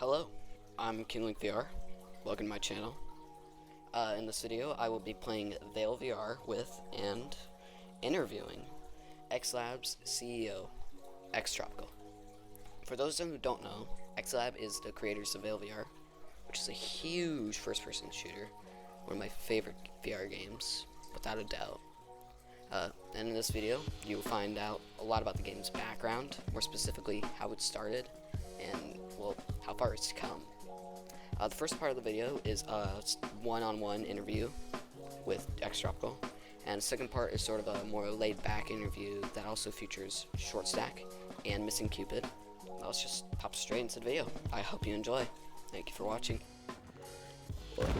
Hello, I'm KingLinkVR. Welcome to my channel. In this video, I will be playing VailVR with and interviewing AEXLAB's CEO, Aextropical. For those of you who don't know, AEXLAB is the creators of VailVR, which is a huge first-person shooter, one of my favorite VR games, without a doubt. And in this video, you will find out a lot about the game's background, more specifically how it started, and, well, how far it's come. The first part of the video is a one-on-one interview with Aextropical, and the second part is sort of a more laid-back interview that also features Short Stack and Missing Cupid. Let's just hop straight into the video. I hope you enjoy. Thank you for watching.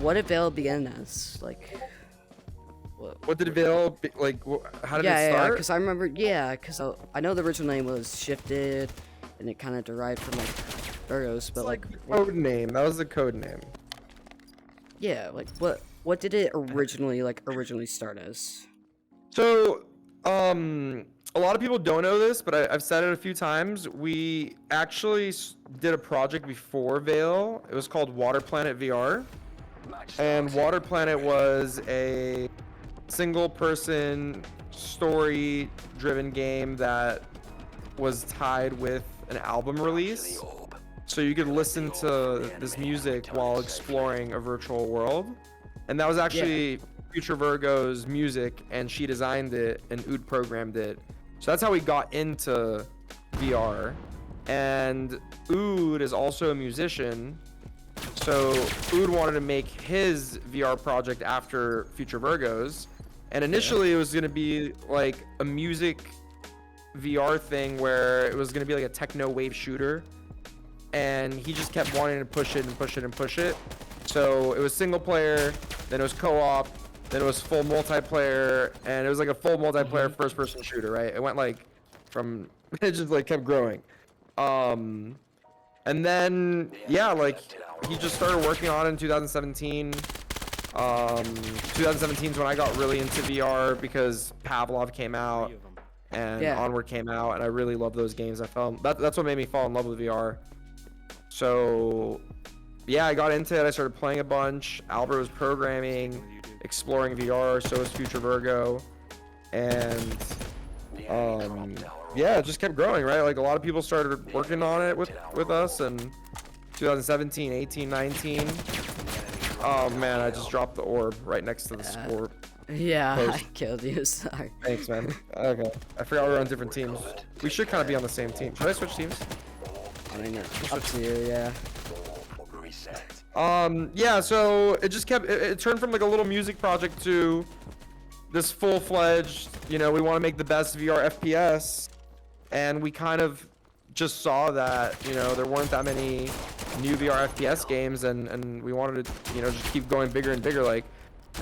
What did Vail begin as? Like, what did Vail be, like? How did it yeah, start? because I remember, because I know the original name was Shifted, and it kind of derived from like Burgos, but like code name. That was the code name. Yeah, like what did it originally start as? So, a lot of people don't know this, but I've said it a few times. We actually did a project before Vail. It was called Water Planet VR, and Water Planet was a single-person, story-driven game that was tied with an album release. So you could listen to this music while exploring a virtual world. And that was actually Future Virgo's music, and she designed it and Ood programmed it. So that's how we got into VR. And Ood is also a musician. So Ood wanted to make his VR project after Future Virgo's. And initially it was going to be like a music VR thing where it was going to be like a techno wave shooter. And he just kept wanting to push it and push it and push it. So it was single player, then it was co-op, then it was full multiplayer, and it was like a full multiplayer first-person shooter, right? It went like from it just like kept growing. And then like he just started working on it in 2017. 2017 is when I got really into VR because Pavlov came out and Onward came out, and I really love those games. That's what made me fall in love with VR. So yeah, I got into it. I started playing a bunch. Albert was programming, exploring VR. So was Future Virgo, and yeah, it just kept growing, right? Like a lot of people started working on it with us, and 2017, 18, 19. Oh man, I just dropped the orb right next to the score. Yeah, post. I killed you. Sorry. Thanks, man. Okay, I forgot we were on different teams. We should kind of be on the same team. Should I switch teams? I mean, up to you, yeah. Yeah, so it just kept, it turned from like a little music project to this full-fledged, we want to make the best VR FPS, and we kind of just saw that, there weren't that many new VR FPS games, and we wanted to, just keep going bigger and bigger, like,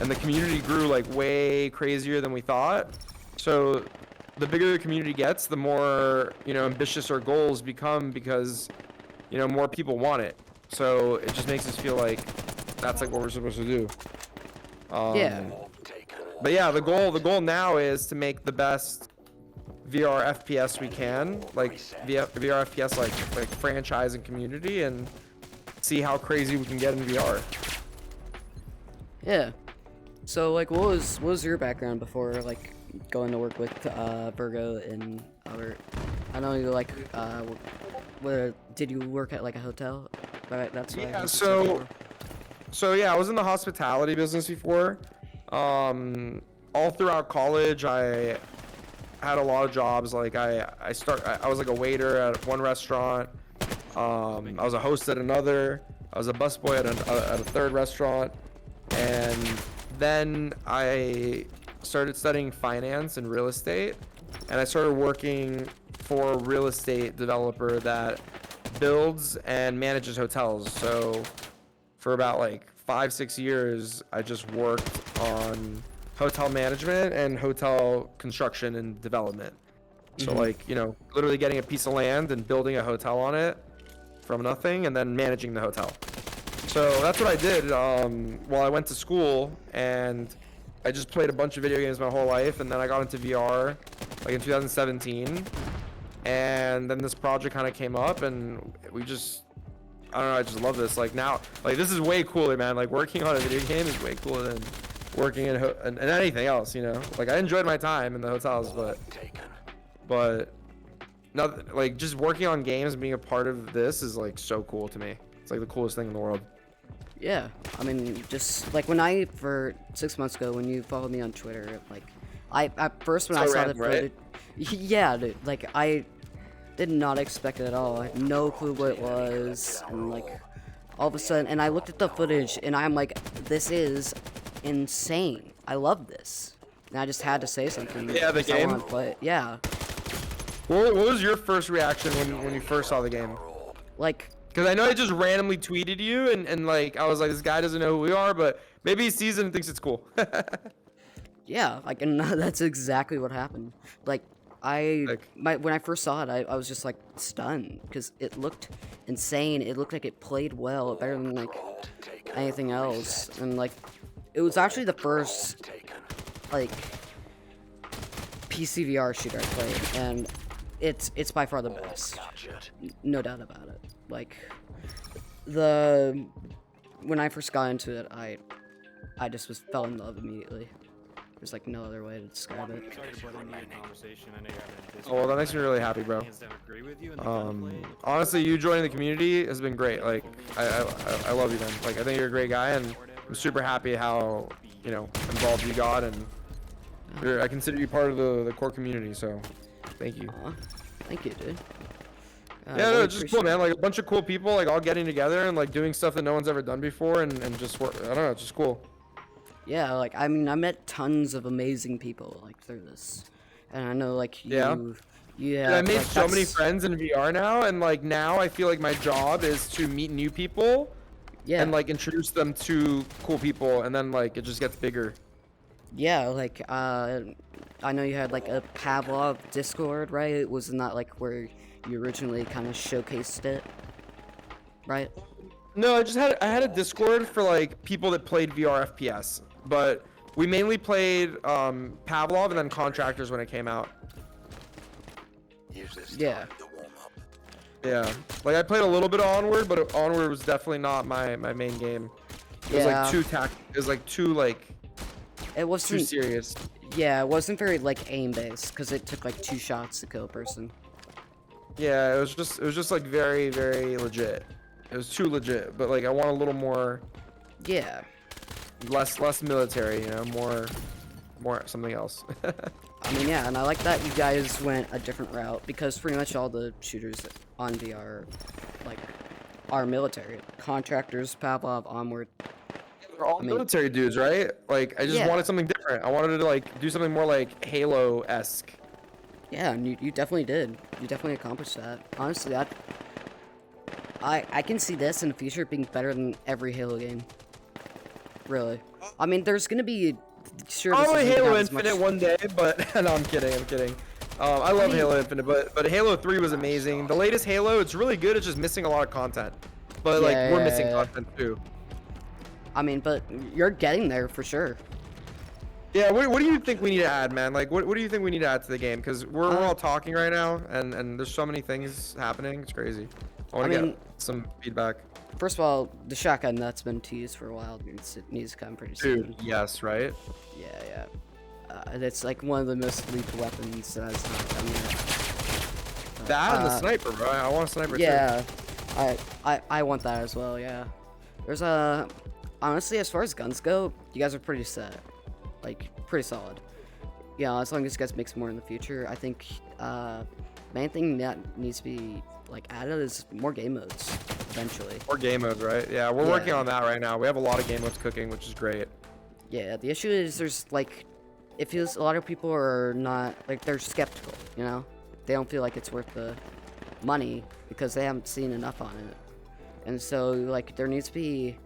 and the community grew like way crazier than we thought. So the bigger the community gets, the more, ambitious our goals become, because, more people want it. So it just makes us feel like that's like what we're supposed to do. But yeah, the goal now is to make the best VR FPS we can, like VR FPS like franchise and community, and see how crazy we can get in VR. Yeah. So like, what was your background before like going to work with Virgo and Albert? I know you like where did you work at, like a hotel? Right, that's what so yeah, I was in the hospitality business before. All throughout college, I had a lot of jobs. Like I was like a waiter at one restaurant. I was a host at another. I was a busboy at a third restaurant, and then I started studying finance and real estate, and I started working for a real estate developer that builds and manages hotels. So for about like 5-6 years, I just worked on hotel management and hotel construction and development. So like, literally getting a piece of land and building a hotel on it from nothing, and then managing the hotel. So that's what I did while I went to school, and I just played a bunch of video games my whole life, and then I got into VR like in 2017. And then this project kind of came up, and we just I don't know, I just love this. Like now, like this is way cooler, man. Like working on a video game is way cooler than working in anything else, you know. Like I enjoyed my time in the hotels, but nothing like just working on games and being a part of this is like so cool to me. It's like the coolest thing in the world. Yeah, I mean, just like for 6 months ago, when you followed me on Twitter, like, at first when I saw the footage, yeah, dude, like, I did not expect it at all. I had no clue what it was, and like, all of a sudden, and I looked at the footage, and I'm like, this is insane. I love this. And I just had to say something. Yeah, the game? I wanted to play it. Yeah. What was your first reaction when you first saw the game? Like, because I know I just randomly tweeted you, and like I was like, this guy doesn't know who we are, but maybe he sees it and thinks it's cool. yeah, like, and that's exactly what happened. Like, when I first saw it, I was just like stunned because it looked insane. It looked like it played well, better than like anything else, and like it was actually the first like PC VR shooter I played, and it's by far the best, no doubt about it. Like when I first got into it, I just fell in love immediately. There's like no other way to describe it. Oh, well, that makes me really happy, bro. Honestly, you joining the community has been great. Like I love you, man. Like I think you're a great guy, and I'm super happy how, you know, involved you got, and I consider you part of the core community. So thank you. Thank you, dude. Yeah, no, it's just cool, man. Like a bunch of cool people, like all getting together and like doing stuff that no one's ever done before, and just work. I don't know, it's just cool. Yeah, like I mean, I met tons of amazing people like through this, and I know like yeah. I made like, so many friends in VR now, and like now I feel like my job is to meet new people, and like introduce them to cool people, and then like it just gets bigger. Yeah, like I know you had like a Pavlov Discord, right? Wasn't that like where you originally kind of showcased it, right? No, I had a Discord for like people that played VR FPS, but we mainly played Pavlov and then Contractors when it came out. Yeah. Yeah, like I played a little bit of Onward, but Onward was definitely not my main game. It was like it was like too like. It wasn't too serious. Yeah, it wasn't very like aim based because it took like 2 shots to kill a person. Yeah, it was just like very, very legit. It was too legit, but like I want a little more. Yeah. Less military, you know, more something else. I mean, yeah, and I like that you guys went a different route because pretty much all the shooters on VR, like, are military. Contractors, Pavlov, Onward. They're all military dudes, right? Like, I just wanted something different. I wanted to like do something more like Halo-esque. Yeah, and you definitely did. You definitely accomplished that. Honestly, I can see this in the future being better than every Halo game. Really. I mean, there's gonna be probably Halo Infinite one day, but no, I'm kidding. I love Halo Infinite, but Halo 3 was amazing. The latest Halo, it's really good. It's just missing a lot of content. But like we're missing content too. I mean, but you're getting there for sure. Yeah, what do you think we need to add, man? Like, what do you think we need to add to the game? Because we're all talking right now, and there's so many things happening. It's crazy. I want to get some feedback. First of all, the shotgun that's been teased for a while needs to come pretty soon. Dude, yes, right? Yeah. It's like one of the most lethal weapons that has not come yet. That and the sniper, bro. I want a sniper too. Yeah, I want that as well. Yeah. There's honestly, as far as guns go, you guys are pretty set. Like, pretty solid. Yeah, as long as you guys make some more in the future, I think main thing that needs to be like added is more game modes eventually. More game modes, right? Yeah, we're working on that right now. We have a lot of game modes cooking, which is great. Yeah, the issue is there's like, it feels a lot of people are not, like, they're skeptical, you know? They don't feel like it's worth the money because they haven't seen enough on it. And so, like, there needs to be,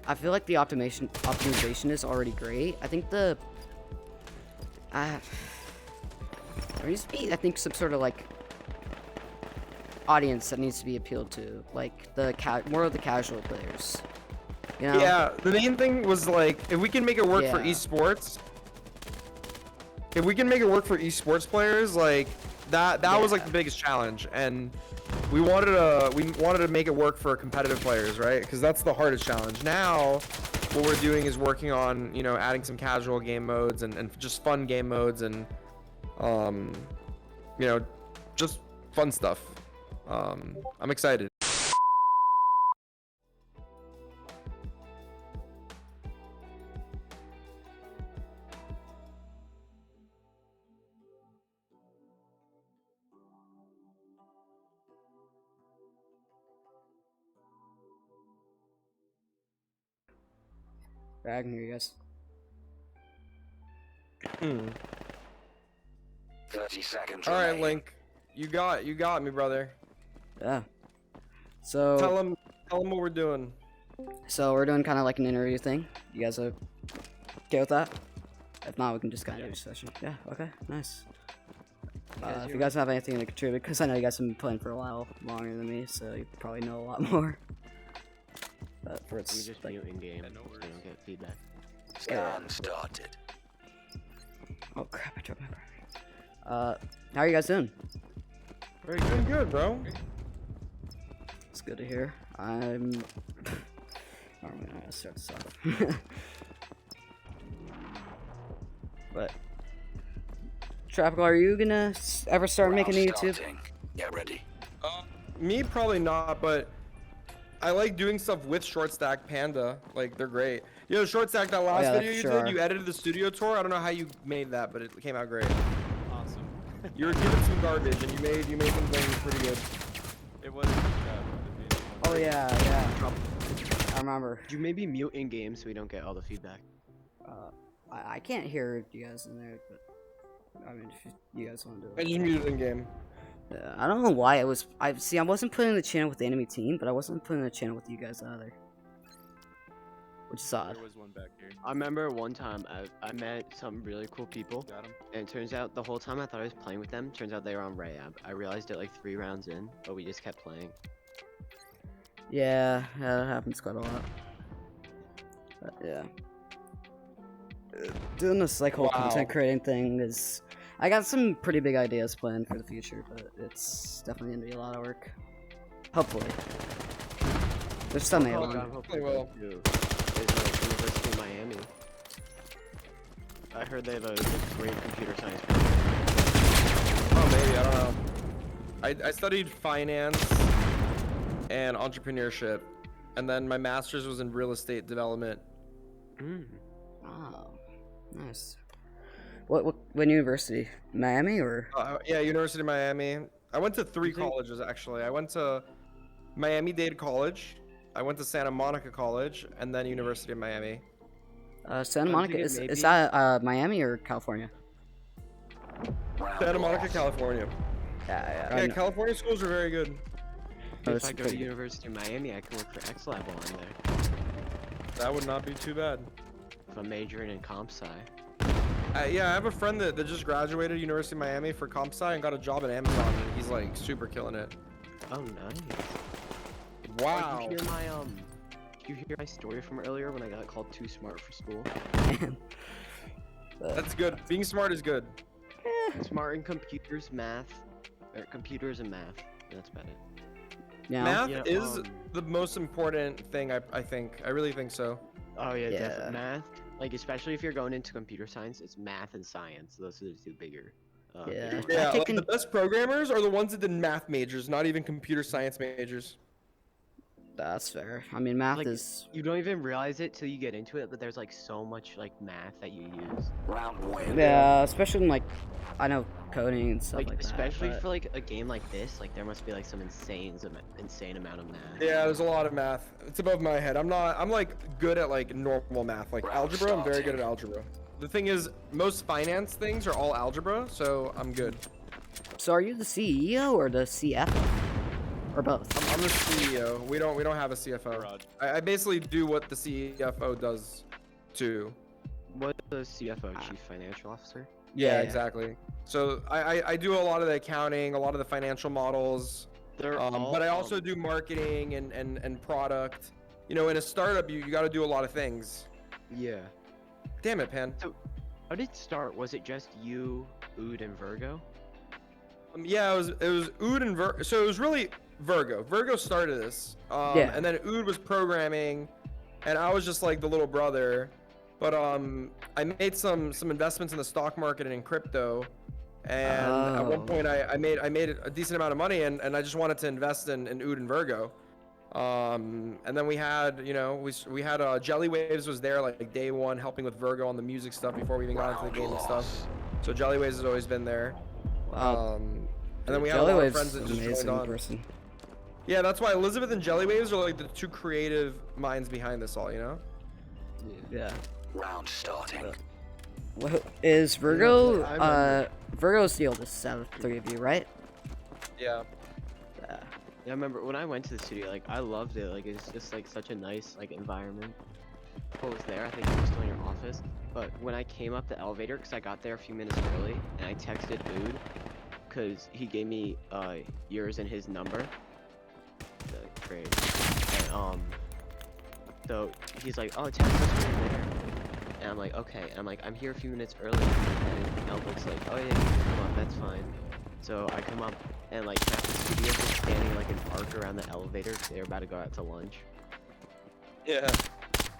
I feel like the optimization is already great. I think there needs to be, I think, some sort of like audience that needs to be appealed to, like more of the casual players. You know? Yeah, the main thing was like, if we can make it work for esports, if we can make it work for esports players, like that was like the biggest challenge. And we wanted to make it work for competitive players, right? Because that's the hardest challenge. Now, what we're doing is working on, you know, adding some casual game modes and just fun game modes and, you know, just fun stuff. I'm excited. I can hear you guys. 30 seconds. All right, remaining. Link, you got me, brother. Yeah. So Tell him what we're doing. So we're doing kind of like an interview thing. You guys are okay with that? If not, we can just kind of do a session. Yeah. Okay. Nice. If you guys have anything to contribute, because I know you guys have been playing for a while longer than me, so you probably know a lot more. But for We it's just like, mute in game. I don't get feedback. Scan started. oh crap! I dropped my battery. How are you guys doing? Very good, bro. It's good to hear. I'm. I don't really know how to start this off. But Tropical, are you gonna ever start making a YouTube? Starting. Get ready. Me probably not, but I like doing stuff with Short Stack Panda. Like they're great. Yo, Short Stack, that last yeah, video for you sure. did, you edited the studio tour. I don't know how you made that, but it came out great. Awesome. You were given some garbage, and you made something pretty good. It was. Oh yeah. I remember. Could you maybe mute in game so we don't get all the feedback? I can't hear you guys in there, but I mean, if you guys want to do I it. just muted in game. Yeah, I don't know why it was. I wasn't putting in the channel with the enemy team, but I wasn't putting in the channel with you guys either, which is odd. There was one back here. I remember one time I met some really cool people, Got him. and it turns out the whole time I thought I was playing with them, turns out they were on Rayab. I realized it like 3 rounds in, but we just kept playing. Yeah, that happens quite a lot. But yeah, doing this like whole Wow. content creating thing is. I got some pretty big ideas planned for the future, but it's definitely gonna be a lot of work. Hopefully, there's some Oh, able. God, hopefully Well. go to is University of Miami. I heard they have a great computer science program. Oh, maybe, I don't know. I studied finance and entrepreneurship, and then my master's was in real estate development. Oh, nice. What university? Miami or? Yeah, University of Miami. I went to 3 You think- colleges, actually. I went to Miami-Dade College, I went to Santa Monica College, and then University of Miami. Santa I'm Monica thinking is maybe- that Miami or California? Round Santa Monica, lost. California. Yeah. Yeah, California schools are very good. If I go to University of Miami, I can work for AEXLAB while I'm there. That would not be too bad. If I'm majoring in comp sci. Yeah, I have a friend that just graduated University of Miami for comp sci and got a job at Amazon, and he's like super killing it. Oh, nice. Wow. Oh, did you hear my story from earlier when I got called too smart for school? That's good. Being smart is good. Smart in computers, math, or computers and math. That's about it. Yeah. Math Yeah, is the most important thing, I think. I really think so. Oh yeah, Yeah. definitely. Math, like especially if you're going into computer science, it's math and science. Those are the 2 bigger. Yeah. bigger Yeah, I've like taken- the best programmers are the ones that did math majors, not even computer science majors. That's fair. I mean, math Like, is. You don't even realize it till you get into it, but there's like so much like math that you use. Round win. Yeah, especially in like, I know coding and stuff Like, like especially that. for like a game like this, like there must be like some insane amount of math. Yeah, there's a lot of math. It's above my head. I'm like good at like normal math. Like Round algebra, I'm very good starting. at algebra. The thing is, most finance things are all algebra, so I'm good. So are you the CEO or the CFO? Or both? I'm the CEO. We don't have a CFO. Garage. I basically do what the CFO does too. What the CFO, Chief Financial Officer? Yeah, Yeah. exactly. So I do a lot of the accounting, a lot of the financial models, They're all, but I also do marketing and product. You know, in a startup, you got to do a lot of things. Yeah. Damn it, Pan. How did it start? Was it just you, Ood, and Virgo? Yeah, it was Ood and so it was really Virgo. Virgo started this. Yeah. And then Ood was programming, and I was just like the little brother. But I made some investments in the stock market and in crypto. And at one Oh. point I made a decent amount of money, and I just wanted to invest in Ood and Virgo. And then we had, you know, we had Jelly Waves was there like day one helping with Virgo on the music stuff before we even got into the game and stuff. So Jelly Waves has always been there. Wow. And then we had Jelly a lot of Wave's friends that just amazing joined on. person. Yeah, that's why Elizabeth and Jelly Waves are like the two creative minds behind this all, you know? Yeah. Round starting. What is Virgo? I remember. Virgo's the oldest out of the three of you, right? Yeah. Yeah. Yeah, I remember when I went to the studio, like I loved it. Like it's just like such a nice like environment. I was there. I think you were still in your office. But when I came up the elevator, because I got there a few minutes early, and I texted Ood, because he gave me yours and his number. Great. And so he's like, oh, text us when you're there. And I'm like, okay. And I'm like, I'm here a few minutes early. And Albert's like, oh yeah, you can come up. That's fine. So I come up, and like half the studio is standing like an arc around the elevator because they're about to go out to lunch. Yeah.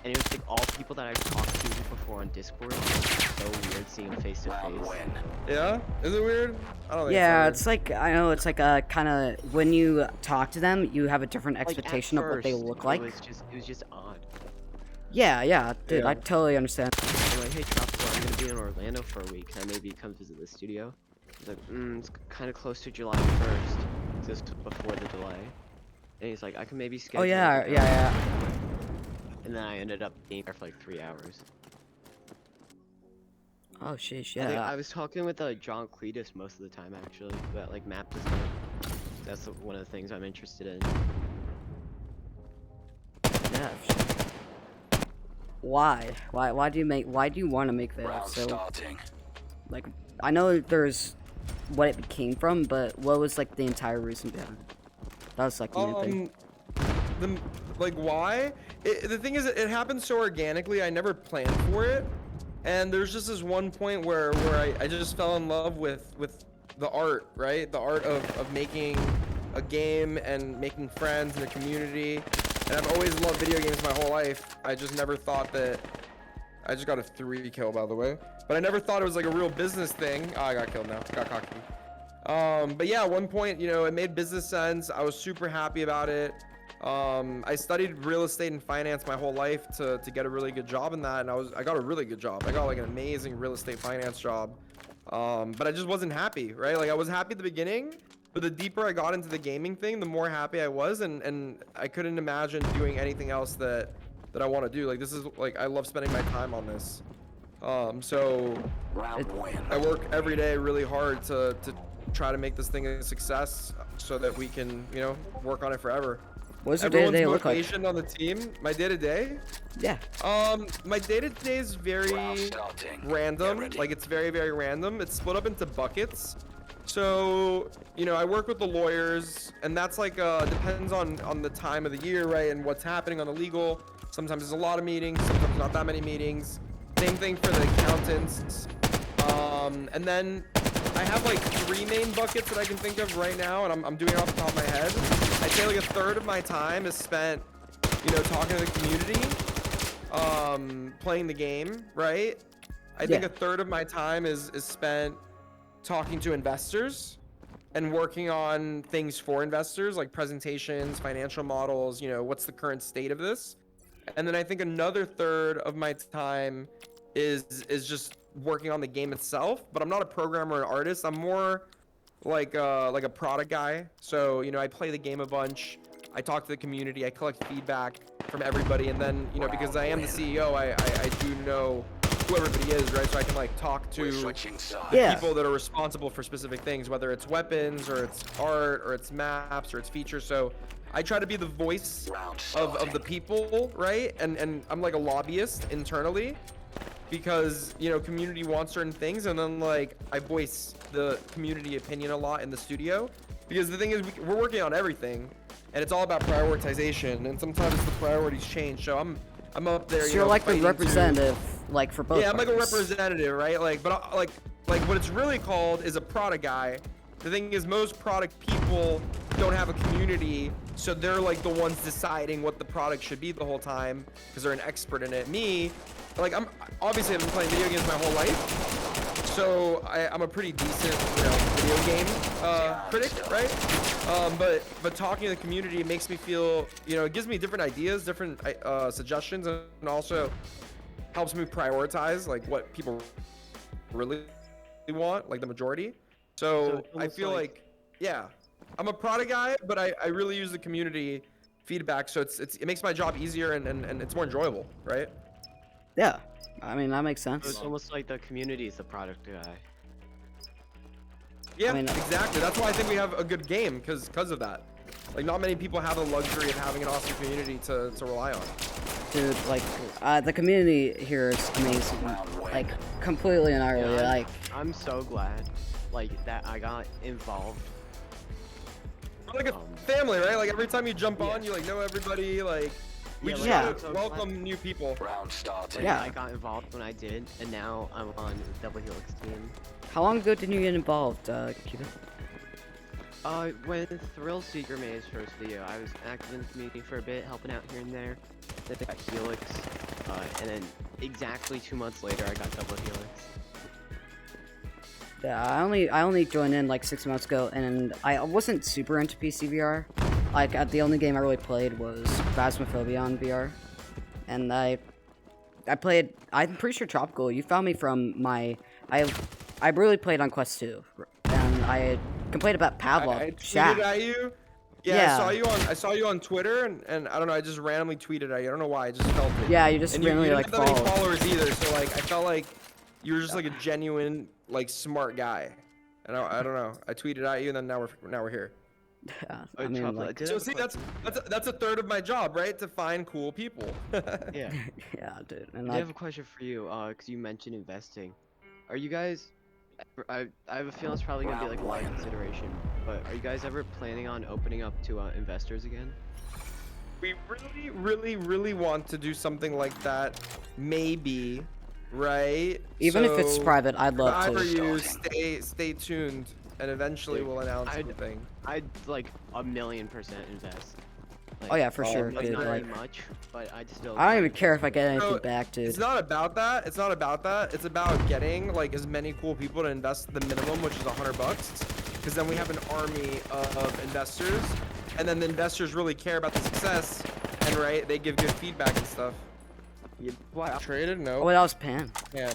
And it was like all people that I've talked to before on Discord. It was so weird seeing them face to Round face. win. Yeah? Is it weird? I don't think Yeah, it's it's like I know it's like a kind of when you talk to them, you have a different Like, at expectation of what they first, look like. It was just odd. Yeah, dude, Yeah. I totally understand. I'm like, hey, Tropical, I'm gonna be in Orlando for a week. Can I maybe come visit the studio? He's like, it's kind of close to July 1st, just before the delay. And he's like, I can maybe schedule. Oh yeah, it." yeah. And then I ended up being there for like 3 hours. Oh sheesh, I think yeah. I was talking with John Cletus most of the time actually, about like map design. That's one of the things I'm interested in. Yeah. Why? Why do you want to make Vail? Round So starting. like I know there's what it came from, but what was like the entire reason behind it? That was like the main thing. Like why? The thing is, it happened so organically. I never planned for it, and there's just this one point where I just fell in love with the art, right? The art of making a game and making friends in a community. And I've always loved video games my whole life. I just never thought that. I just got a 3 kill, by the way. But I never thought it was like a real business thing. Oh, I got killed now. Got cocky. But yeah, at one point, you know, it made business sense. I was super happy about it. I studied real estate and finance my whole life to get a really good job in that, and I got a really good job. I got like an amazing real estate finance job. But I just wasn't happy, right? Like I was happy at the beginning, but the deeper I got into the gaming thing, the more happy I was, and I couldn't imagine doing anything else that I want to do. Like this is like I love spending my time on this. So Round win. I work every day really hard to try to make this thing a success so that we can, you know, work on it forever. What does your Everyone's day-to-day look like? motivation on the team, my day-to-day? Yeah. My day-to-day is Round very starting. random. Get ready. Like it's very, very random. It's split up into buckets. So, you know, I work with the lawyers, and that's like depends on the time of the year, right? And what's happening on the legal. Sometimes there's a lot of meetings, sometimes not that many meetings. Same thing for the accountants. And then I have like 3 main buckets that I can think of right now, and I'm doing it off the top of my head. I'd say like a third of my time is spent, you know, talking to the community, playing the game, right? I think Yeah. a third of my time is spent talking to investors and working on things for investors, like presentations, financial models, you know, what's the current state of this. And then I think another third of my time is just working on the game itself, but I'm not a programmer or an artist. I'm more like a product guy. So, you know, I play the game a bunch. I talk to the community. I collect feedback from everybody. And then, you know, because I am the CEO, I do know who everybody is, right? So I can like talk We're to switching sides. Yeah. people that are responsible for specific things, whether it's weapons or it's art or it's maps or it's features. So I try to be the voice Round of the starting. people, right? And I'm like a lobbyist internally because, you know, community wants certain things, and then like I voice the community opinion a lot in the studio, because the thing is we're working on everything, and it's all about prioritization, and sometimes the priorities change. So I'm up there. So you you're know, like the fighting to- representative, like for both. Yeah, I'm like a parties. representative, right? Like, but like what it's really called is a product guy. The thing is, most product people don't have a community, so they're like the ones deciding what the product should be the whole time because they're an expert in it. Me, like I've been playing video games my whole life, so I'm a pretty decent, video game critic, right? But talking to the community makes me feel, it gives me different ideas, different suggestions, and also helps me prioritize like what people really want, like the majority. So I feel like, yeah, I'm a product guy, but I really use the community feedback, so it makes my job easier and it's more enjoyable, right? Yeah, I mean that makes So sense. it's almost like the community is the product guy. Yeah, I mean, exactly. That's why I think we have a good game, because of that. Like, not many people have the luxury of having an awesome community to rely on. Dude, like, the community here is amazing. Like, completely and utterly, like... I'm so glad, like, that I got involved. We're like a family, right? Like, every time you jump on, you, like, know everybody, like... We just yeah. gotta welcome new people. Round starting. Yeah. I got involved when I did, and now I'm on Double Helix team. How long ago did you get involved, Cuba? When Thrill Seeker made his first video, I was active in the community for a bit, helping out here and there. Then I got Helix, and then exactly 2 months later, I got Double Helix. Yeah, I only joined in like 6 months ago, and I wasn't super into PCVR. Like, the only game I really played was Phasmophobia on VR, and I played. I'm pretty sure Tropical. You found me from my. I really played on Quest 2, and I complained about Pavlov. I tweeted Shack. at you. Yeah. I saw you on Twitter, and I don't know, I just randomly tweeted at you. I don't know why, I just felt it. Yeah, you just and randomly you like didn't have that many followed. followers either, so like I felt like you were just like a genuine, like smart guy. And I don't know. I tweeted at you, and then now we're here. Yeah, Oh, I mean, Tropical, I like, did So have a see, question. that's a third of my job, right? To find cool people. Yeah. yeah, dude, and I like, have a question for you, because you mentioned investing. Are you guys... I have a feeling it's probably going to be like a lot of consideration, but are you guys ever planning on opening up to investors again? We really want to do something like that, maybe, right? even if it's So, private, I'd love However to. you stay tuned, and eventually we'll announce something. I'd like 1,000,000% invest. Like, Oh yeah, for sure, like, dude. not Like, really much, but I'd still... I don't even care if I get anything So, back, dude. It's not about that. It's not about that. It's about getting like as many cool people to invest the minimum, which is $100, because then we have an army of investors, and then the investors really care about the success, and right, they give good feedback and stuff. What? Traded? No. Oh, that was Pan. Man.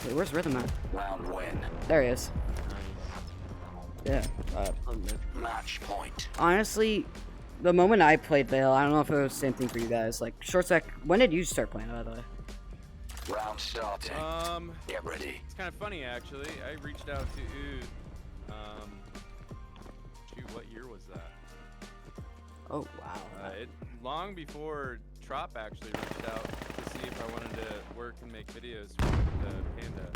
Wait, where's Rhythm at? Round win. There he is. Yeah. Match point. Honestly, the moment I played Vail, I don't know if it was the same thing for you guys. Like, short sec, when did you start playing, by the way? Round starting. Get ready. It's kind of funny actually. I reached out to Ood. Shoot, what year was that? Oh, wow. Long before Trop actually reached out to see if I wanted to work and make videos with the Panda.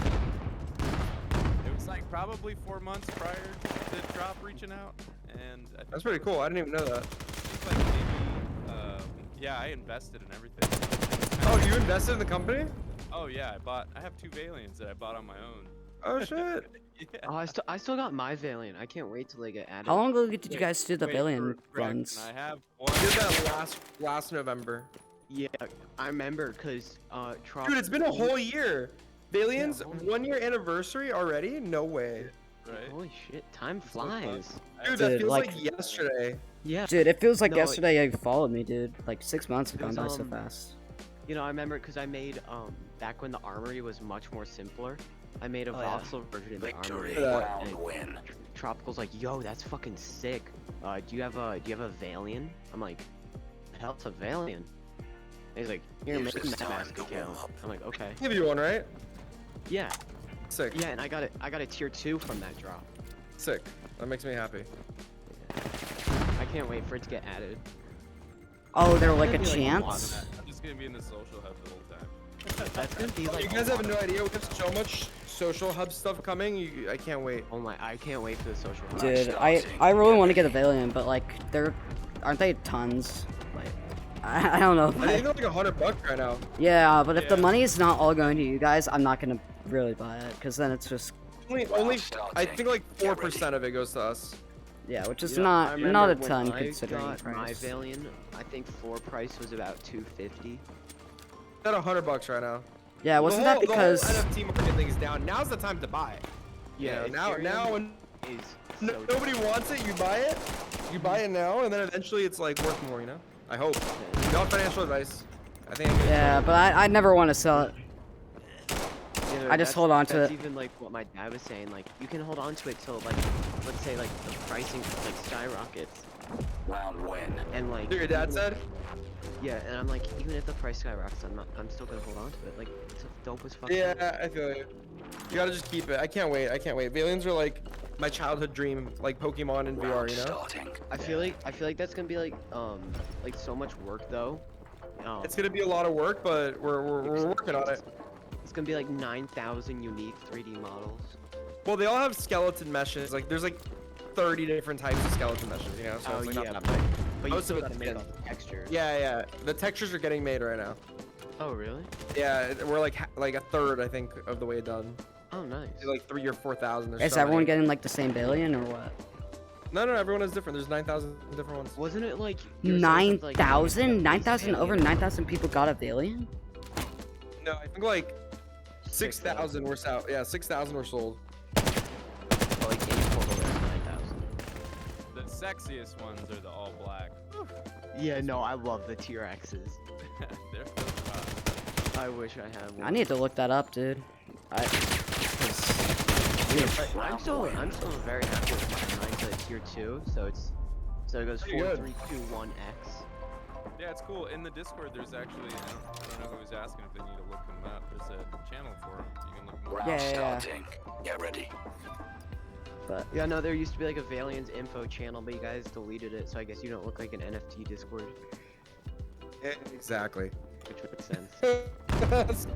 It was like probably 4 months prior to Trop reaching out, and I think That's pretty cool. I didn't even know that. like maybe, yeah, I invested in everything. Oh, you invested in the company? Oh yeah, I have 2 Vailians that I bought on my own. Oh shit. Yeah. Oh, I still got my Valiant. I can't wait till they get added. How long ago did you guys do the Wait, Vailian correct, runs? and I have one. I did that last November. Yeah, I remember because Trop. Dude, it's been a whole year. Vailian's 1 year anniversary already? No way. Right? Holy shit, time flies. Dude, that Dude, feels like- like yesterday. Yeah. Dude, it feels like No, yesterday you followed me, dude. Like 6 months have It gone was, by so fast. You know, I remember because I made back when the armory was much more simpler. I made a Oh, yeah. voxel version of the Victory. armory. Round And win. Tropical's like, yo, that's fucking sick. Do you have a Vailian? I'm like, the hell's a Vailian? And he's like, here, Use make a this time mask to account. warm up. I'm like, okay. Give you one, right? Yeah, Sick. yeah, and I got a tier 2 from that drop. Sick. That makes me happy. I can't wait for it to get added. Oh, they're like a Maybe, like, a chance? I'm just gonna be in the social hub the whole time. That's gonna be like. You guys have no idea. We have so much social hub stuff coming. I can't wait. Oh my! I can't wait for the social. hub. Dude, I really want to get a Vailian, but like, aren't they tons? Like, I don't know. I think they're like $100 right now. Yeah, but if the Yeah. money is not all going to you guys, I'm not gonna really buy it, because then it's just, Only I think like 4% of it goes to us. Yeah, which is You know, I not remember a when ton I considering got my price. Vailian, I think floor price was about 250. It's at $100 right now. Yeah, wasn't that because the whole NFT market thing is down? Now's the time to buy. Yeah, Now when is so nobody wants it, you buy it. You buy it now, and then eventually it's like worth more. You know. I hope. Not financial advice. I think. yeah, but I never want to sell it. Yeah, I just hold on to that's it. even like what my dad was saying. Like you can hold on to it till like, let's say like the pricing like skyrockets, Round win. and like. What your dad said? Yeah, and I'm like, even if the price skyrockets, I'm still gonna hold on to it. Like it's a dope as fuck. Yeah, I feel you. You gotta just keep it. I can't wait. Vailians are like my childhood dream, like Pokemon in VR. Round You know. starting. I feel like that's gonna be like so much work though. It's gonna be a lot of work, but we're working on it. It's gonna be like 9,000 unique 3D models. Well, they all have skeleton meshes. Like there's like 30 different types of skeleton meshes. You know. So Oh it's like yeah, not but you Most still of gotta it's make skin. all the textures. Yeah. The textures are getting made right now. Oh really? Yeah, we're like a third, I think, of the way done. Oh nice. Like 3,000 or 4,000. Is everyone getting like the same Vailian or what? No, everyone is different. There's 9,000 different ones. Wasn't it like there was something with, like, 9,000? Japanese 9,000? Over alien? 9,000 people got a Vailian? No, I think like 6,000 were sold. Yeah, 6,000 were sold. But, like in total there's 9,000. The sexiest ones are the all black. Yeah, no, I love the T-Rexes. They're so fun. I wish I had one. I need to look that up, dude. I'm still very happy with my mine's at tier 2, so it goes Pretty good. 4, 3, 2, 1, X. Yeah, it's cool. In the Discord, there's actually, I don't know who was asking if they need to look them up. There's a channel for them. You can look them up. Round Yeah. starting. Get ready. But Yeah, no, there used to be like a Vailian's info channel, but you guys deleted it, so I guess you don't look like an NFT Discord, Yeah, exactly. which makes sense.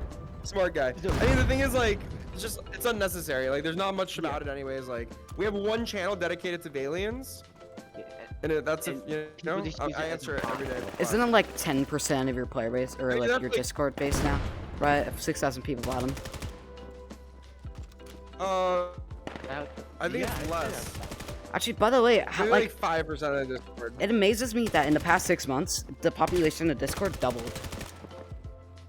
Smart guy. I mean, the thing is, like, it's unnecessary. Like, there's not much about it, anyways. Like, we have one channel dedicated to Vailians, Yeah, and that's And you know, people just use I it as answer a it every day. isn't it like 10% of your player base or I mean, like that's your like- Discord base now? Right? If 6,000 people bought them. I think yeah, it's less. Actually, by the way, Maybe like, like 5% of the Discord. it amazes me that in the past 6 months, the population of Discord doubled.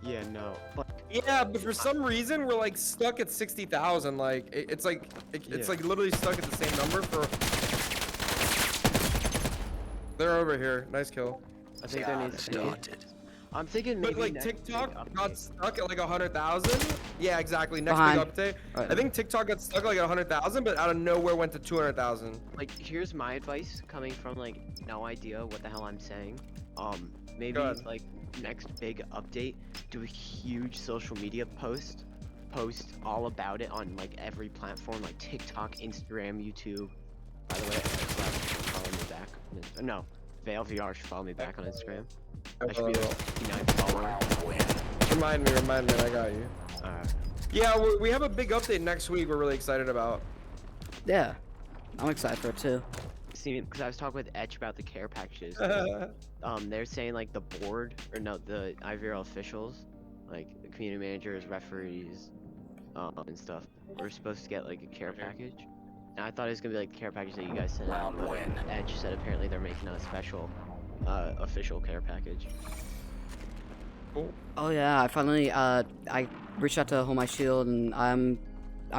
Yeah, no. But Yeah, but for some reason we're like stuck at 60,000. Like it's like it's Yeah. like literally stuck at the same number for. They're over here. Nice kill. I think there needs to be. Started. I'm thinking maybe But like next big TikTok got update. stuck at like 100,000. Yeah, exactly. Next Behind. big update. Right. I think TikTok got stuck like at 100,000, but out of nowhere went to 200,000. Like, here's my advice coming from like no idea what the hell I'm saying. Maybe Go ahead. like next big update, do a huge social media post all about it on like every platform, like TikTok, Instagram, YouTube. By the way, follow me back. No, VailVR should follow me back on Instagram. I should be their 59th follower. Remind me. I got you. Alright. Yeah, we have a big update next week. We're really excited about. Yeah. I'm excited for it too. See, because I was talking with Etch about the care packages. They're saying like the board, or no, the IVRL officials, like the community managers, referees, and stuff, we're supposed to get like a care package. And I thought it was gonna be like the care package that you guys sent out, but Edge said apparently they're making a special, official care package. Cool. Oh yeah, I finally I reached out to Hold My Shield and I'm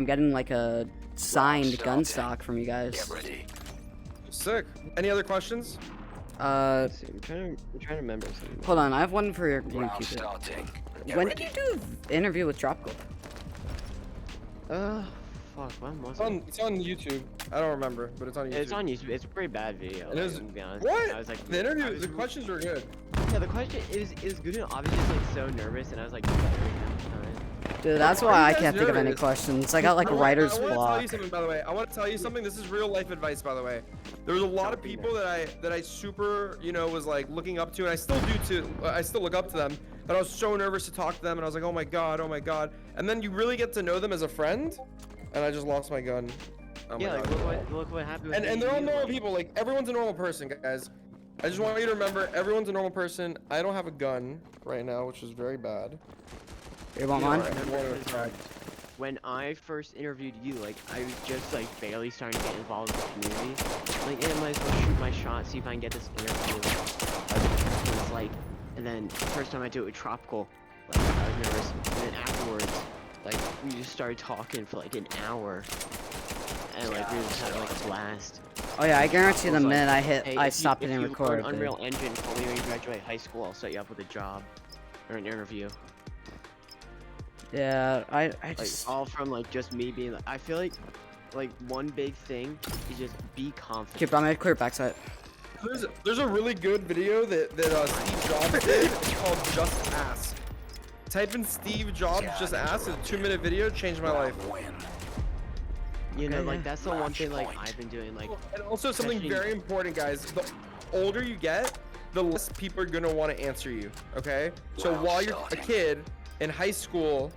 getting like a signed gun stock from you guys. Get ready. Sick. Any other questions? Let's see, I'm trying to remember something. Hold on, I have one for you, Round Cupid. starting. Get When ready. did you do the interview with Tropical? Fuck, when was It's on YouTube. I don't remember, but it's on YouTube. It's on YouTube. It's a pretty bad video. It is. I'm gonna be honest. What? I was like, The interview, I was the questions were good. Yeah, the question is good, and obviously just like so nervous, and I was like stuttering half the time. Dude, that's Why are why you I guys can't think of any nervous? questions. I got like I writer's want to tell block. you something, by the way. I want to tell you something. This is real life advice, by the way. There was a lot of people that I super, was like looking up to, and I still I still look up to them. But I was so nervous to talk to them, and I was like, oh my god. And then you really get to know them as a friend, and I just lost my gun. Oh my Yeah, god. like look what happened. With And they're all me, normal like- people. Like everyone's a normal person, guys. I just want you to remember, everyone's a normal person. I don't have a gun right now, which is very bad. You want mine? Alright, I'm going to try. when I first interviewed you, like I was just like barely starting to get involved in the community. Like, yeah, I might as well shoot my shot, see if I can get this interview. It was like, and then the first time I do it with Tropical, like I was nervous. And then afterwards, like we just started talking for like an hour, and like we just had like a blast. Oh yeah, I guarantee the was like, minute I Hey, stopped if hitting you record. learn Unreal Engine, call me when you graduate high school. I'll set you up with a job or an interview. Yeah, I Like just. all from like just me being like, I feel like one big thing is just be confident. Keep on my clear backside. There's a really good video that Steve Jobs did. It's called Just Ask. Type in Steve Jobs Just Ask. It's a 2-minute video. Changed my life. Round win. You know, Okay. like that's the one Match thing like point. I've been doing. Like, And also something especially- very important, guys. The older you get, the less people are gonna want to answer you. Okay. So Wow, while you're a starting. kid in high school,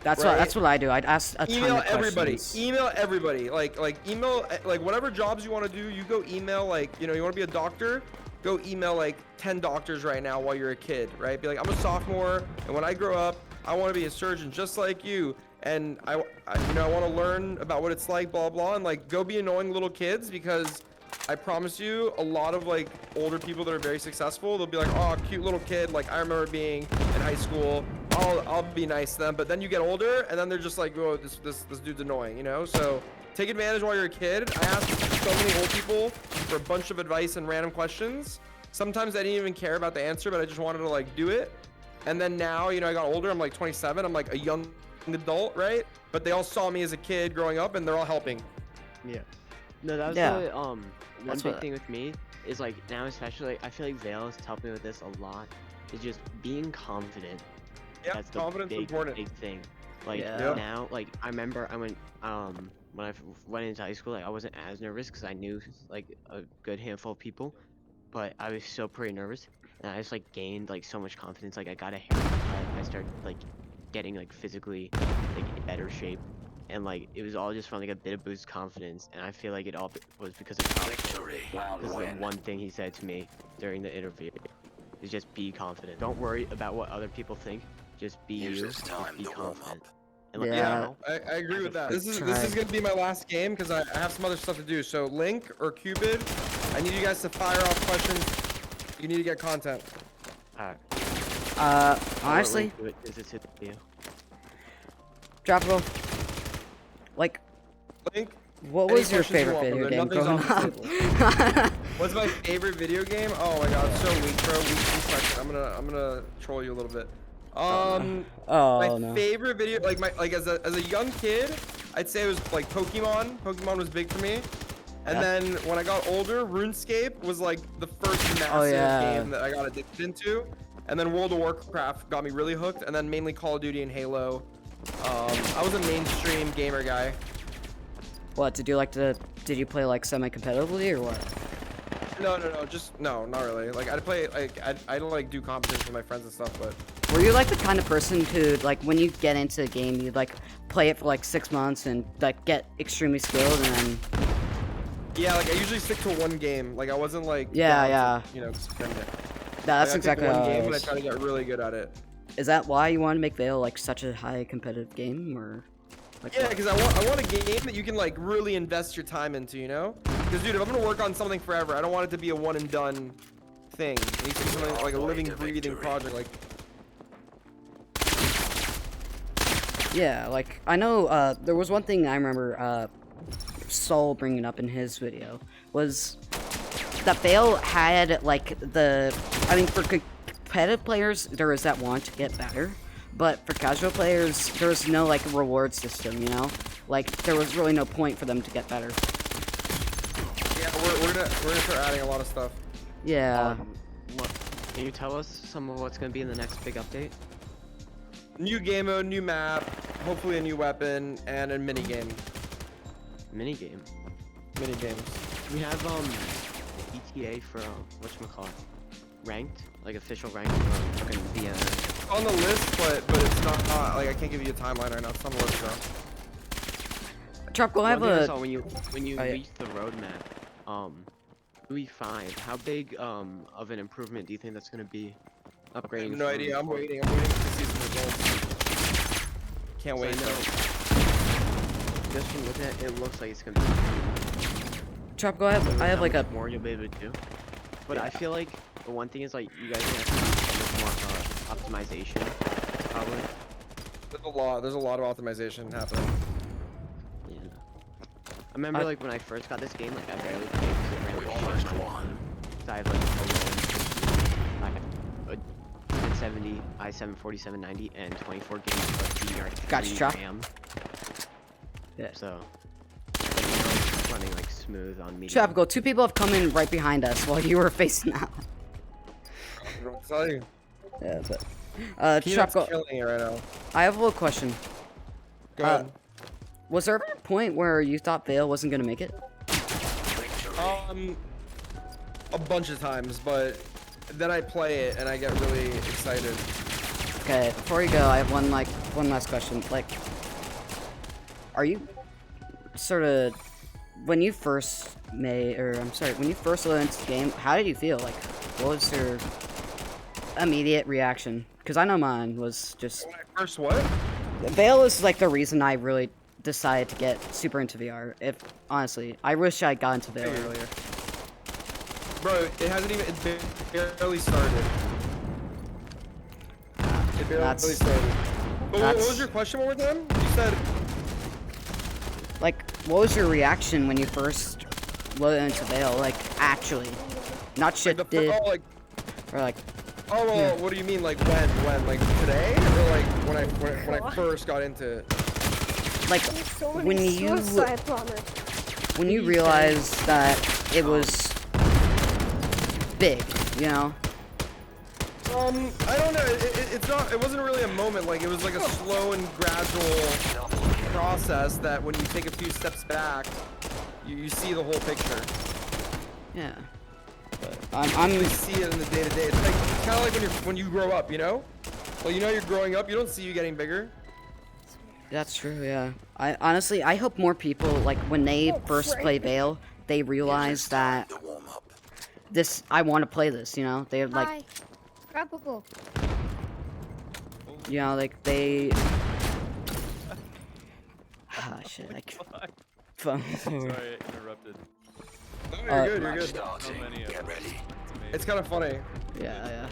That's Right. what I do. I'd ask a ton email of everybody. questions. Email everybody. Like email like whatever jobs you want to do. You go email like you want to be a doctor. Go email like 10 doctors right now while you're a kid. Right. Be like I'm a sophomore, and when I grow up, I want to be a surgeon just like you. And I want to learn about what it's like, blah blah, and like go be annoying little kids because I promise you, a lot of like older people that are very successful, they'll be like, oh, cute little kid. Like I remember being in high school. I'll be nice to them, but then you get older, and then they're just like, oh, this dude's annoying, So take advantage while you're a kid. I asked so many old people for a bunch of advice and random questions. Sometimes I didn't even care about the answer, but I just wanted to like do it. And then now, I got older. I'm like 27. I'm like a young adult, right? But they all saw me as a kid growing up, and they're all helping. yeah. No, that was Yeah. the one That's big what- thing with me is like now especially I feel like Vail has helped me with this a lot. Is just being confident. Yeah, That's the confidence is big, important. big thing. Like Yeah. now, like I remember I went when I went into high school, like I wasn't as nervous because I knew like a good handful of people, but I was still pretty nervous, and I just like gained like so much confidence. Like I got a haircut, I started like getting like physically like in better shape, and like it was all just from like a bit of boost confidence, and I feel like it all was because of Tropical. Victory. Round This is win. the one thing he said to me during the interview. Is just be confident. Don't worry about what other people think. Just be Use you. this Just time be to warm confident. up. And like, Yeah. now, I agree with that. This is Try. gonna be my last game because I have some other stuff to do. So Link or Cupid, I need you guys to fire off questions. You need to get content. alright. Honestly, Is it to you? Tropical. Like, Link, what Any was your questions you favorite want, video brother. game Nothing's growing off the up? what's my favorite video game? Oh my god, so weak, bro. Weak question. I'm gonna troll you a little bit. My Oh no. favorite video, like as a young kid, I'd say it was like Pokemon. Pokemon was big for me. And Yeah. then when I got older, RuneScape was like the first massive Oh, yeah. game that I got addicted into. And then World of Warcraft got me really hooked. And then mainly Call of Duty and Halo. I was a mainstream gamer guy. What did you play like semi-competitively or what? No, not really. Like I'd play, like I'd like do competitions with my friends and stuff, but Were you like the kind of person who like when you get into a game you'd like play it for like 6 months and like get extremely skilled and then yeah, like I usually stick to one game. Like I wasn't like Yeah, down to, spend it. that's Like, exactly I pick how one I game and I was. try to get really good at it. Is that why you want to make Vail like such a high competitive game or like Yeah, what? because I want a game that you can like really invest your time into, Because dude, if I'm gonna work on something forever, I don't want it to be a one and done thing. It needs to be something like a living, breathing project. Like Yeah, like I know there was one thing I remember Saul bringing up in his video was that Vail had like for competitive players there is that want to get better, but for casual players there was no like reward system, like there was really no point for them to get better. yeah, we're gonna start adding a lot of stuff. Yeah. What? Can you tell us some of what's gonna be in the next big update? New game mode, new map, hopefully a new weapon, and a mini game. Minigame. Mini games. We have ETA for whatchamacallit? Ranked? Like official ranked for fucking VN. On the list, but it's not like I can't give you a timeline right now. It's on the list though. Tropical, I have One thing I a saw when you Oh, yeah. reach the roadmap, Louis 5, how big of an improvement do you think that's gonna be? I Upgrading. have no from idea. I'm four- waiting to see some results. Can't So I wait know though. just from looking at it, it looks like it's gonna be. Tropical, I have like a more you'll be able to do. But I feel like the one thing is like you guys have to do some more optimization, probably. There's a lot of optimization happening. Yeah. I remember like when I first got this game, like I barely played because it ran We like almost shit. won. So I have like a 1070, i7 4790, and 24 gigs of DDR3 Gotcha, Chop. RAM. Yeah. So it's running like smooth on medium. Tropical. 2 people have come in right behind us while you were facing out. I don't tell you. Yeah, but Peanut's Tropical, killing it right now. I have a little question. Go ahead. Was there a point where you thought Vail wasn't gonna make it? A bunch of times, but then I play it and I get really excited. Okay, before you go, I have one last question. Like, are you sort of when you first when you first learned into the game? How did you feel? Like, what was your immediate reaction? Because I know mine was just. When I first what? Vail is like the reason I really decided to get super into VR. If honestly, I wish I got into Vail earlier. Bro, it hasn't even. It barely started. It barely started. But what was your question one more time? You said. Like, what was your reaction when you first loaded into Vail? Like, actually, not shit Like did, oh, like. or like. Oh well, Yeah. what do you mean? Like when? Like today, or like when I first got into it? Like So when many you suicide bombers. when you realized that it was big, you know? I don't know. It's not. It wasn't really a moment. Like it was like a slow and gradual process that when you take a few steps back, you see the whole picture. Yeah. But I'm You see it in the day to day. It's like kind of like when you grow up, you know? Well, you know you're growing up. You don't see you getting bigger. That's true, yeah. I honestly, I hope more people, like, when they first play Vail, they realize that To warm up. I want to play this, you know? They're like, Hi. Tropical. you know, like, they... Ah, shit, like... Phone. Sorry, I interrupted. No, you're good. You're Match good. starting. many of Get them. ready. It's amazing. It's kind of funny. Yeah.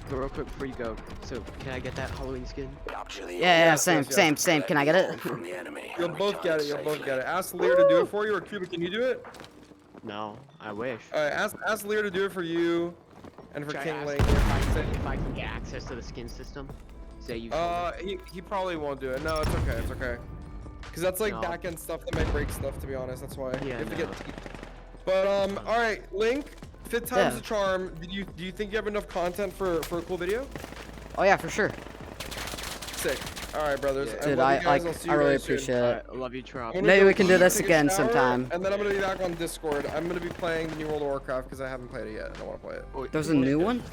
Real quick before you go, so can I get that Halloween skin? Capture the Yeah, Yes, same, yes, yes. same, same. Can I get it? from the enemy. You'll and both get return it. You'll both safely. get it. Ask Lear to do it for you, or Cuba, can you do it? No, I wish. All right. Ask Lear to do it for you, and for Should I King ask Lane. if I can get access to the skin system? Say you. He probably won't do it. No, it's okay. It's okay. Cause that's like No. back end stuff that might break stuff. To be honest, that's why. You Yeah, have to no. get. But all right, Link. 5th time's Yeah. the charm. Do you think you have enough content for a cool video? Oh, yeah, for sure. Sick. All right, brothers. Yeah. Dude, love I you guys. I'll like, see I you really guys soon. appreciate it. Alright, I love you, Trop. I'm gonna Maybe go we can do eat, this take a again shower, sometime. And then I'm gonna be back on Discord. I'm gonna be playing the New World of Warcraft because I haven't played it yet. I don't want to play it. There's a new one?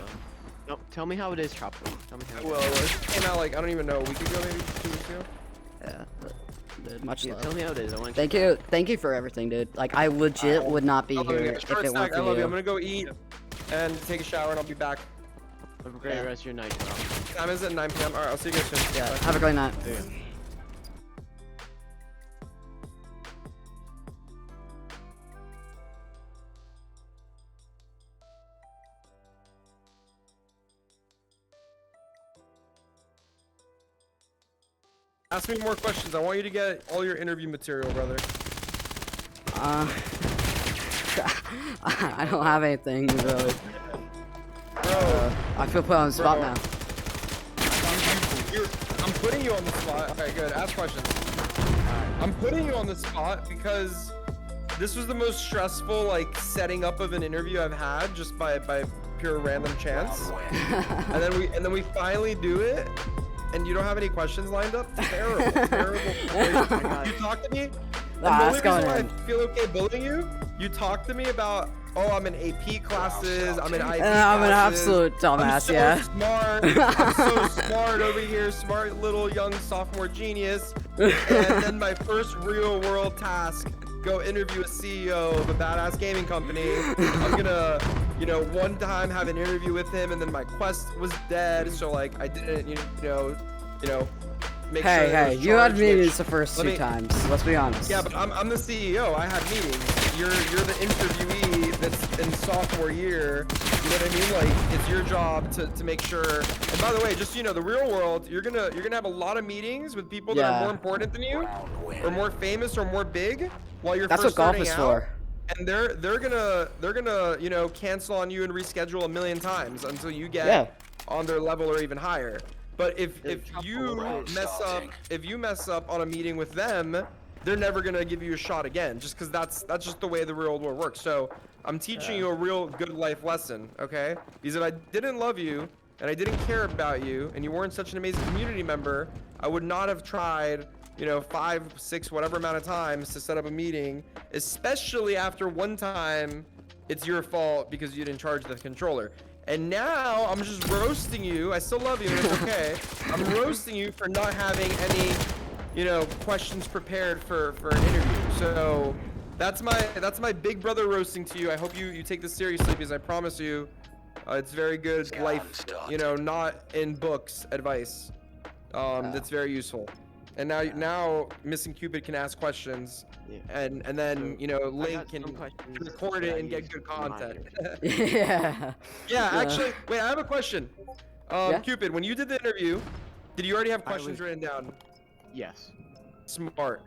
No, tell me how it is, Trop. Tell me how it is. Well, it came out like I don't even know, a week ago, maybe 2 weeks ago. Yeah, dude, much Yeah, love. tell me how it is. I want Thank you for everything, dude. Like, I legit would not be I love you here guys. if Short it stack, weren't I for love you. I'm you. gonna go eat and take a shower, and I'll be back. Have a great Yeah. rest of your night, Trop. Time is at 9 p.m. All right, I'll see you guys soon. Yeah, Bye. have a great night. Ask me more questions. I want you to get all your interview material, brother. I don't have anything, really. Bro, I feel put on the spot Bro. now. I'm putting you on the spot. Okay, good. Ask questions. I'm putting you on the spot because this was the most stressful, like, setting up of an interview I've had just by pure random chance. And then we finally do it, and you don't have any questions lined up. Terrible, terrible. You talk to me. And the Nah, only that's going reason why in. I feel okay bullying you, you talk to me about, oh, I'm in AP classes, I'm in IB I'm an classes. absolute I'm dumbass, so yeah. smart. I'm so smart over here, smart little young sophomore genius. And then my first real world task, go interview a CEO of a badass gaming company. I'm gonna, one time have an interview with him, and then my quest was dead, so like I didn't, make sure Hey, it hey, was you had charged, meetings which- the first let 2 me- times. Let's be honest. Yeah, but I'm the CEO. I had meetings. You're the interviewee that's in sophomore year. You know what I mean? Like it's your job to make sure. And by the way, just so you know, the real world, you're gonna have a lot of meetings with people that are Yeah. more important than you, Round win. or more famous, or more big, while you're That's what first golf starting is out. for. And they're gonna you know cancel on you and reschedule a million times until you get Yeah. on their level or even higher. But if you Round mess up starting. if you mess up on a meeting with them, they're never gonna give you a shot again, just because that's just the way the real world works. So I'm teaching you a real good life lesson, okay? Because if I didn't love you and I didn't care about you and you weren't such an amazing community member, I would not have tried, you know, 5, 6, whatever amount of times to set up a meeting, especially after one time it's your fault because you didn't charge the controller. And now I'm just roasting you. I still love you, and it's okay. I'm roasting you for not having any, you know, questions prepared for an interview. So that's my big brother roasting to you. I hope you take this seriously, because I promise you, it's very good Scan life, start. you know, not in books advice. That's very useful. And now Missing Cupid can ask questions, Yeah. and then you know I Link got can some questions record that it I and get use good for my content. Yeah. Yeah, actually, wait, I have a question. Yeah? Cupid, when you did the interview, did you already have I questions was- written down? Yes. Smart.